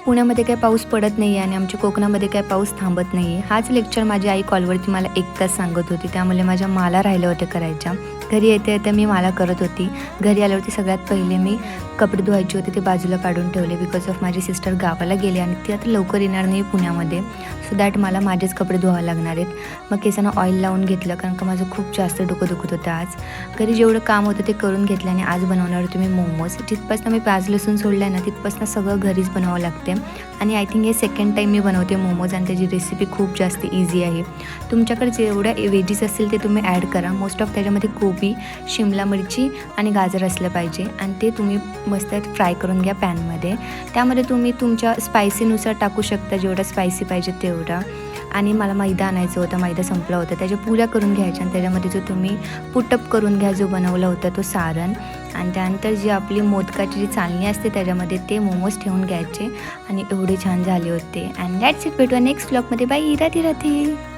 पुण्यामध्ये काही पाऊस पडत नाही आहे आणि आमच्या कोकणामध्ये काही पाऊस थांबत नाही आहे. हाच लेक्चर माझी आई कॉलवरती मला 1 तास सांगत होती. त्यामुळे माझ्या माला राहिलं होतं करायच्या. घरी येता येता मी माला करत होती. घरी आल्यावरती सगळ्यात पहिले मी कपडे धुवायचे होते ते बाजूला काढून ठेवले बिकॉज ऑफ माझी सिस्टर गावाला गेली आणि ती आता लवकर येणार नाही पुण्यामध्ये. सो दॅट मला माझेच कपडे धुवावे लागणार आहेत. मग केसांना ऑइल लावून घेतलं कारण का माझं खूप जास्त डोकं दुखत होतं आज. घरी जेवढं काम होतं ते करून घेतलं आणि आज बनवणार होते मी मोमोज. जिथपासून मी प्याज लसूण सोडलं आहे ना तिथपासून सगळं घरीच बनवावं लागते आणि आय थिंक हे सेकंड टाईम मी बनवते मोमोज आणि त्याची रेसिपी खूप जास्त इझी आहे. तुमच्याकडे जेवढ्या व्हेजीस असतील ते तुम्ही ॲड करा. मोस्ट ऑफ त्याच्यामध्ये कोबी, शिमला मिरची आणि गाजर असलं पाहिजे आणि ते तुम्ही मस्त फ्राय करून घ्या पॅनमध्ये. त्यामध्ये तुम्ही तुमच्या स्पायसीनुसार टाकू शकता जेवढा स्पायसी पाहिजे तेवढा. आणि मला मैदा आणायचं होता, मैदा संपला होता. त्याच्या पुऱ्या करून घ्यायच्या आणि त्याच्यामध्ये जो तुम्ही पुटअप करून घ्या जो बनवला होता तो सारण आणि त्यानंतर जी आपली मोदकाची जी चालणी असते त्याच्यामध्ये ते मोमोज ठेवून घ्यायचे आणि एवढे छान झाले होते. And that's it. भेटूया नेक्स्ट व्लॉगमध्ये. बाय. राधे राधे.